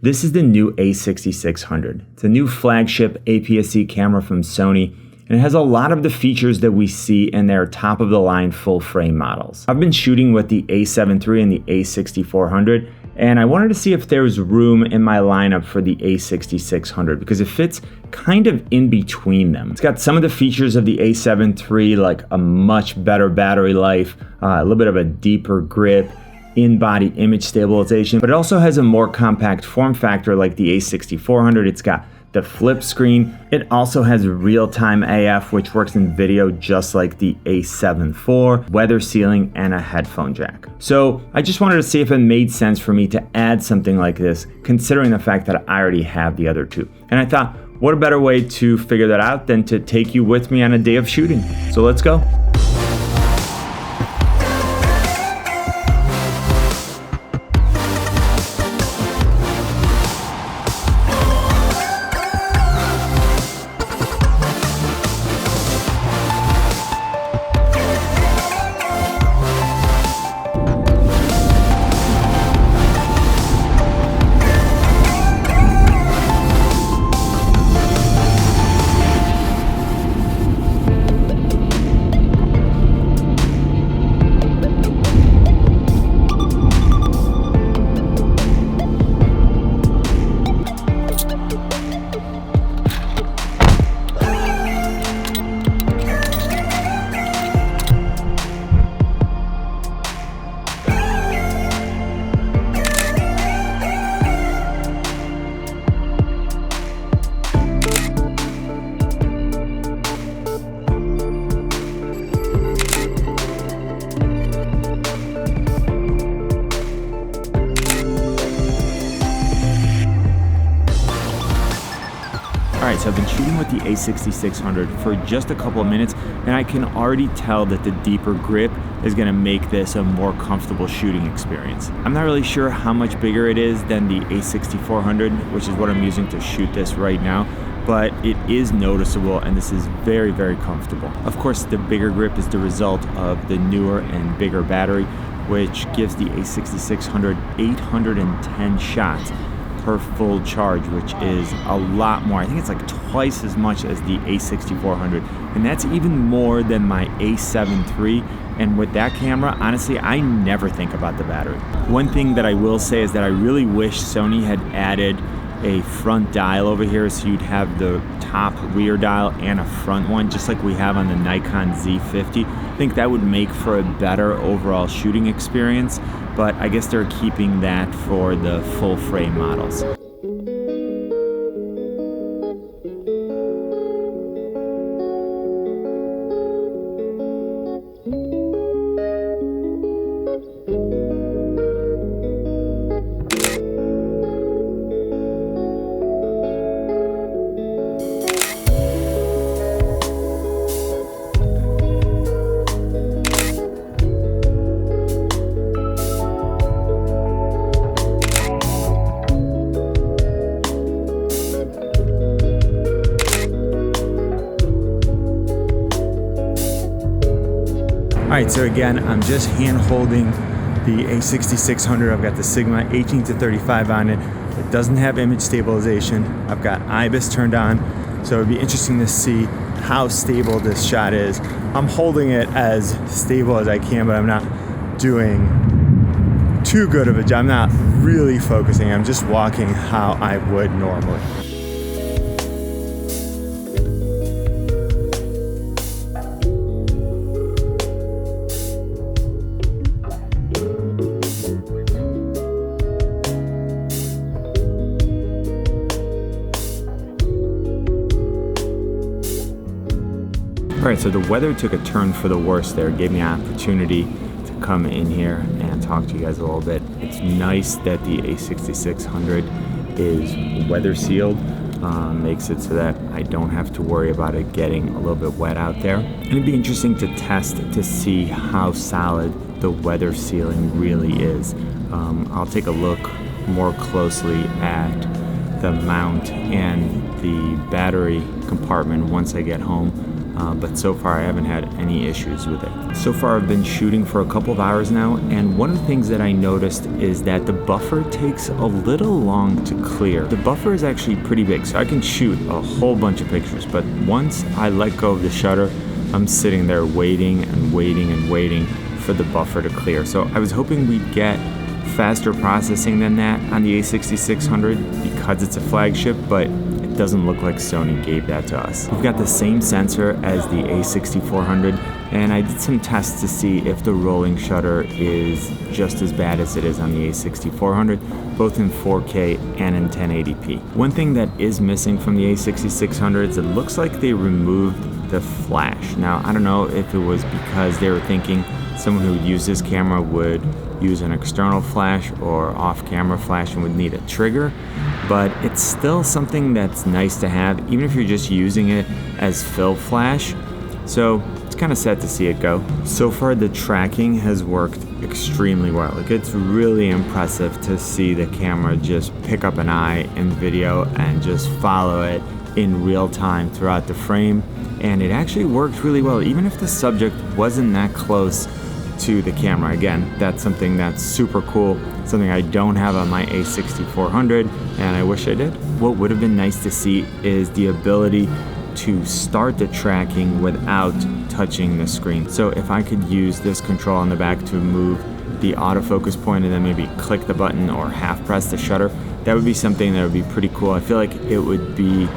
This is the new a6600. It's a new flagship APS-C camera from Sony, and it has a lot of the features that we see in their top-of-the-line full-frame models. I've been shooting with the a7 III and the a6400, and I wanted to see if there's room in my lineup for the a6600 because it fits kind of in between them. It's got some of the features of the a7 III, like a much better battery life, a little bit of a deeper grip, in-body image stabilization, but it also has a more compact form factor like the a6400. It's got the flip screen. It also has real-time AF, which works in video just like the a7 IV, weather sealing, and a headphone jack. So I just wanted to see if it made sense for me to add something like this, considering the fact that I already have the other two. And I thought, what a better way to figure that out than to take you with me on a day of shooting. So let's go. Alright, so I've been shooting with the a6600 for just a couple of minutes, and I can already tell that the deeper grip is going to make this a more comfortable shooting experience. I'm not really sure how much bigger it is than the a6400, which is what I'm using to shoot this right now, but it is noticeable and this is very, very comfortable. Of course, the bigger grip is the result of the newer and bigger battery, which gives the a6600 810 shots per full charge, which is a lot more. I think it's like twice as much as the a6400, and that's even more than my a7 III. And with that camera, honestly, I never think about the battery. One thing that I will say is that I really wish Sony had added a front dial over here so you'd have the top rear dial and a front one, just like we have on the Nikon Z50. I think that would make for a better overall shooting experience, but I guess they're keeping that for the full frame models. Alright, so again, I'm just hand holding the a6600. I've got the Sigma 18-35 on it. It doesn't have image stabilization. I've got IBIS turned on, so it'd be interesting to see how stable this shot is. I'm holding it as stable as I can, but I'm not doing too good of a job. I'm not really focusing. I'm just walking how I would normally. Alright, so the weather took a turn for the worse there. It gave me an opportunity to come in here and talk to you guys a little bit. It's nice that the a6600 is weather sealed. Makes it so that I don't have to worry about it getting a little bit wet out there. And it'd be interesting to test to see how solid the weather sealing really is. I'll take a look more closely at the mount and the battery compartment once I get home. but so far I haven't had any issues with it. So far I've been shooting for a couple of hours now, and one of the things that I noticed is that the buffer takes a little long to clear. The buffer is actually pretty big, so I can shoot a whole bunch of pictures, but once I let go of the shutter, I'm sitting there waiting and waiting and waiting for the buffer to clear. So I was hoping we'd get faster processing than that on the a6600 because it's a flagship, but it doesn't look like Sony gave that to us. We've got the same sensor as the a6400, and I did some tests to see if the rolling shutter is just as bad as it is on the a6400, both in 4K and in 1080p. One thing that is missing from the a6600 is it looks like they removed the flash. Now, I don't know if it was because they were thinking someone who would use this camera would use an external flash or off-camera flash and would need a trigger, but it's still something that's nice to have, even if you're just using it as fill flash. So it's kind of sad to see it go. So far, the tracking has worked extremely well. Like, it's really impressive to see the camera just pick up an eye in video and just follow it in real time throughout the frame. And it actually worked really well, even if the subject wasn't that close to the camera. Again, that's something that's super cool, something I don't have on my a6400, and I wish I did. What would have been nice to see is the ability to start the tracking without touching the screen. So if I could use this control on the back to move the autofocus point and then maybe click the button or half press the shutter, that would be something that would be pretty cool. I feel like it would be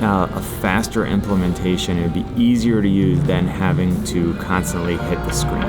a faster implementation. It would be easier to use than having to constantly hit the screen.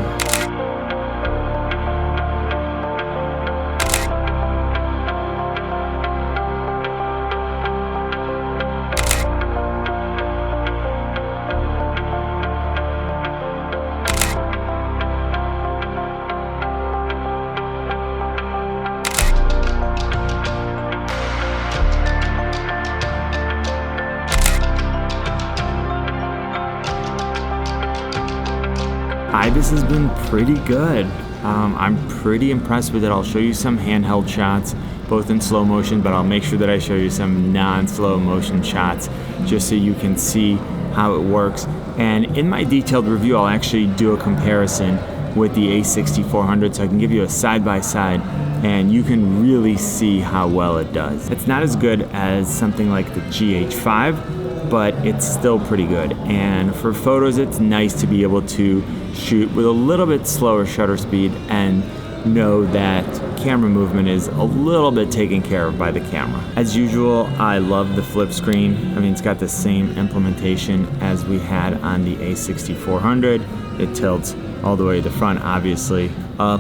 IBIS has been pretty good. I'm pretty impressed with it. I'll show you some handheld shots, both in slow motion, but I'll make sure that I show you some non-slow motion shots just so you can see how it works. And in my detailed review, I'll actually do a comparison with the a6400 so I can give you a side-by-side and you can really see how well it does. It's not as good as something like the GH5, but it's still pretty good. And for photos, it's nice to be able to shoot with a little bit slower shutter speed and know that camera movement is a little bit taken care of by the camera. As usual, I love the flip screen. I mean, it's got the same implementation as we had on the a6400. It tilts all the way to the front, obviously, up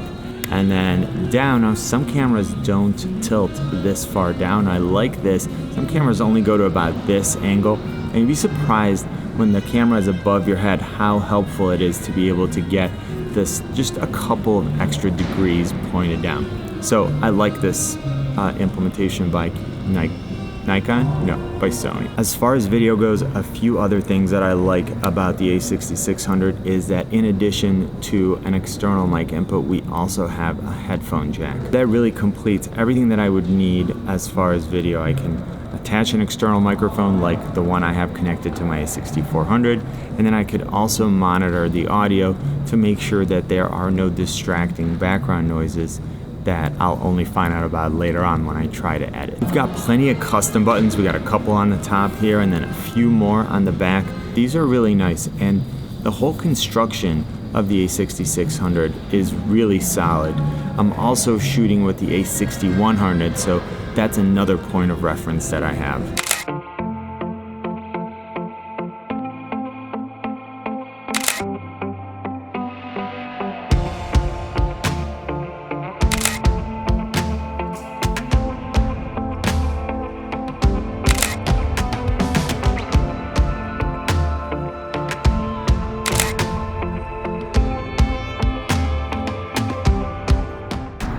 and then down. Now, some cameras don't tilt this far down. I like this. Some cameras only go to about this angle, and you'd be surprised when the camera is above your head how helpful it is to be able to get this just a couple of extra degrees pointed down. So I like this implementation by Nikon? No, by Sony. As far as video goes, a few other things that I like about the a6600 is that in addition to an external mic input, we also have a headphone jack. That really completes everything that I would need as far as video. I can attach an external microphone like the one I have connected to my a6400, and then I could also monitor the audio to make sure that there are no distracting background noises that I'll only find out about later on when I try to edit. We've got plenty of custom buttons. We got a couple on the top here and then a few more on the back. These are really nice, and the whole construction of the a6600 is really solid. I'm also shooting with the a6100, so that's another point of reference that I have.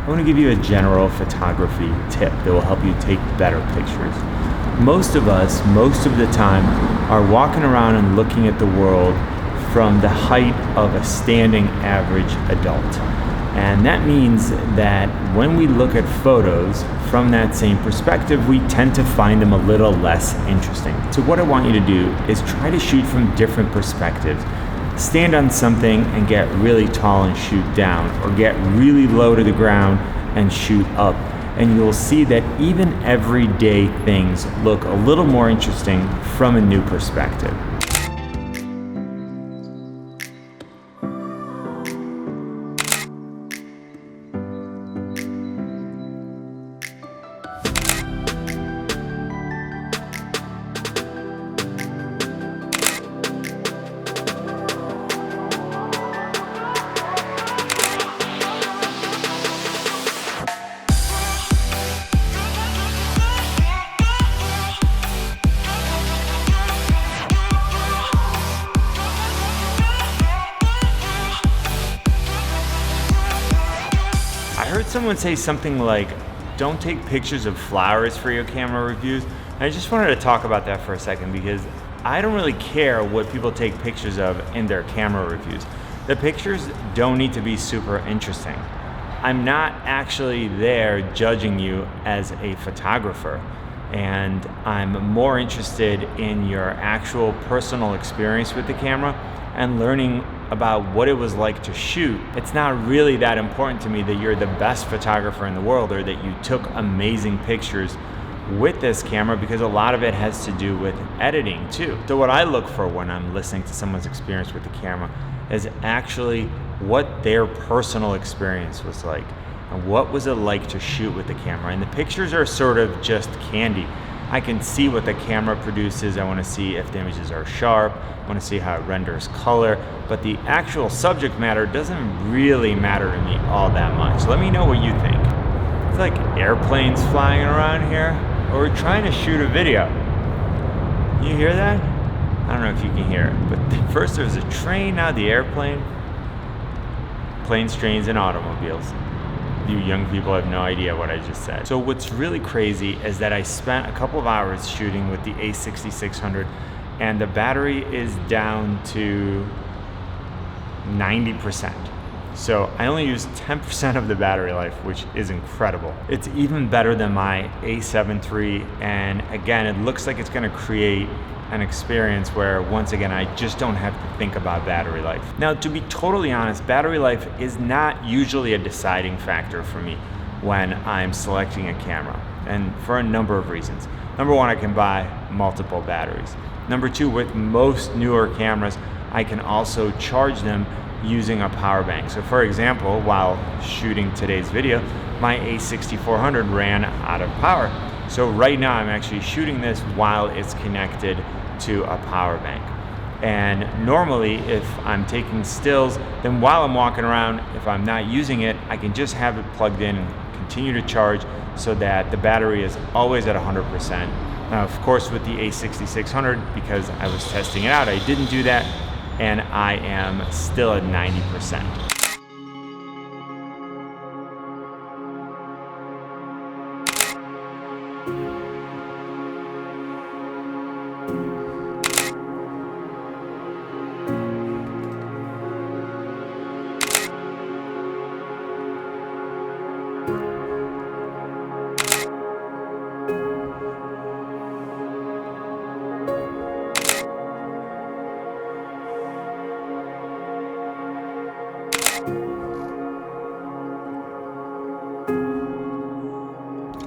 I want to give you a general photography tip that will help you take better pictures. Most of us, most of the time, are walking around and looking at the world from the height of a standing average adult. And that means that when we look at photos from that same perspective, we tend to find them a little less interesting. So what I want you to do is try to shoot from different perspectives. Stand on something and get really tall and shoot down, or get really low to the ground and shoot up. And you'll see that even everyday things look a little more interesting from a new perspective. I heard someone say something like, don't take pictures of flowers for your camera reviews. And I just wanted to talk about that for a second, because I don't really care what people take pictures of in their camera reviews. The pictures don't need to be super interesting. I'm not actually there judging you as a photographer, and I'm more interested in your actual personal experience with the camera and learning about what it was like to shoot. It's not really that important to me that you're the best photographer in the world or that you took amazing pictures with this camera, because a lot of it has to do with editing too. So what I look for when I'm listening to someone's experience with the camera is actually what their personal experience was like, and what was it like to shoot with the camera. And the pictures are sort of just candy. I can see what the camera produces. I want to see if the images are sharp. I want to see how it renders color. But the actual subject matter doesn't really matter to me all that much. Let me know what you think. It's like airplanes flying around here, or we're trying to shoot a video. You hear that? I don't know if you can hear it, but first there was a train, now the airplane. Planes, trains, and automobiles. You young people have no idea what I just said. So what's really crazy is that I spent a couple of hours shooting with the a6600, and the battery is down to 90%. So I only used 10% of the battery life, which is incredible. It's even better than my a7 III, and again, it looks like it's gonna create an experience where, once again, I just don't have to think about battery life. Now, to be totally honest, battery life is not usually a deciding factor for me when I'm selecting a camera, and for a number of reasons. Number one, I can buy multiple batteries. Number two, with most newer cameras, I can also charge them using a power bank. So for example, while shooting today's video, my a6400 ran out of power. So right now I'm actually shooting this while it's connected to a power bank. And normally, if I'm taking stills, then while I'm walking around, if I'm not using it, I can just have it plugged in and continue to charge so that the battery is always at 100%. Now, of course, with the a6600, because I was testing it out, I didn't do that, and I am still at 90%.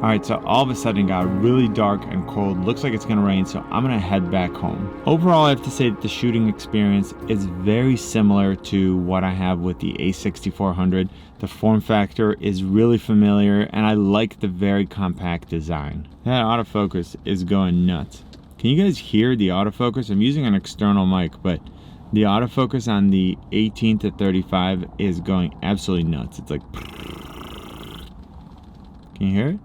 All right, so all of a sudden it got really dark and cold. Looks like it's gonna rain, so I'm gonna head back home. Overall, I have to say that the shooting experience is very similar to what I have with the a6400. The form factor is really familiar, and I like the very compact design. That autofocus is going nuts. Can you guys hear the autofocus? I'm using an external mic, but the autofocus on the 18 to 35 is going absolutely nuts. It's like, can you hear it?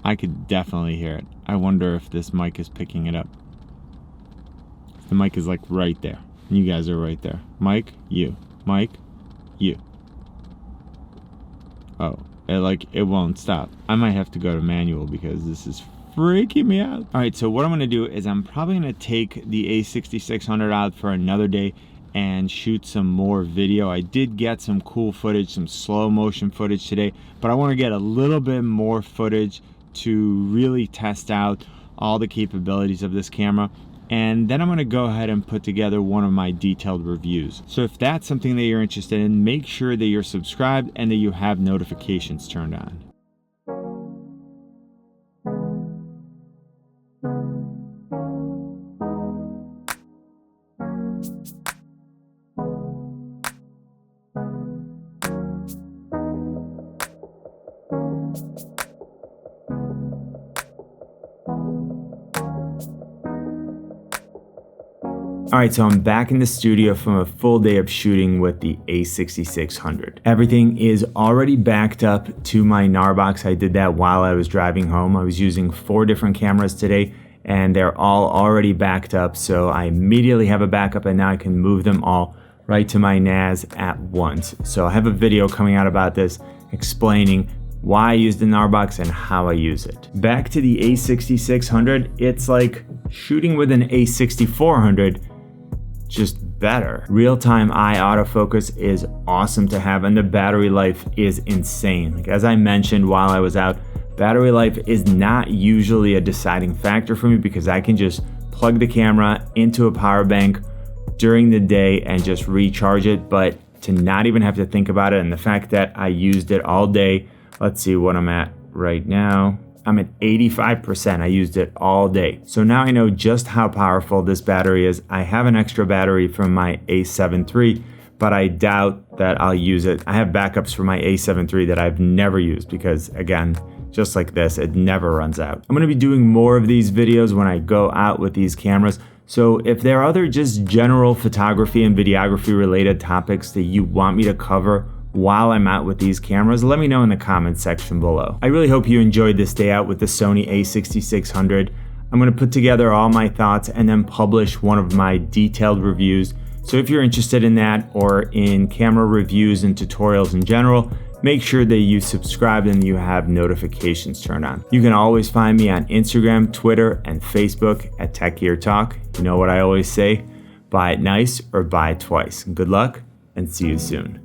I could definitely hear it. I wonder if this mic is picking it up. The mic is like right there. You guys are right there. Mic, you. Mic, you. Oh, it won't stop. I might have to go to manual because this is freaking me out. All right, so what I'm gonna do is I'm probably gonna take the a6600 out for another day and shoot some more video. I did get some cool footage, some slow motion footage today, but I want to get a little bit more footage to really test out all the capabilities of this camera. And then I'm going to go ahead and put together one of my detailed reviews. So if that's something that you're interested in, make sure that you're subscribed and that you have notifications turned on. Alright, so I'm back in the studio from a full day of shooting with the a6600. Everything is already backed up to my NAR box. I did that while I was driving home. I was using 4 different cameras today and they're all already backed up, so I immediately have a backup and now I can move them all right to my NAS at once. So I have a video coming out about this explaining why I use the NAR box and how I use it. Back to the a6600, it's like shooting with an a6400, just better. Real-time eye autofocus is awesome to have, and the battery life is insane. Like, as I mentioned while I was out, battery life is not usually a deciding factor for me because I can just plug the camera into a power bank during the day and just recharge it, but to not even have to think about it, and the fact that I used it all day, let's see what I'm at right now. I'm at 85%. I used it all day. So now I know just how powerful this battery is. I have an extra battery from my A7 III, but I doubt that I'll use it. I have backups for my A7 III that I've never used because, again, just like this, it never runs out. I'm gonna be doing more of these videos when I go out with these cameras. So if there are other just general photography and videography related topics that you want me to cover while I'm out with these cameras, let me know in the comments section below. I really hope you enjoyed this day out with the Sony a6600. I'm going to put together all my thoughts and then publish one of my detailed reviews. So if you're interested in that or in camera reviews and tutorials in general, make sure that you subscribe and you have notifications turned on. You can always find me on Instagram, Twitter, and Facebook at Tech Gear Talk. You know what I always say, buy it nice or buy it twice. Good luck and see you soon.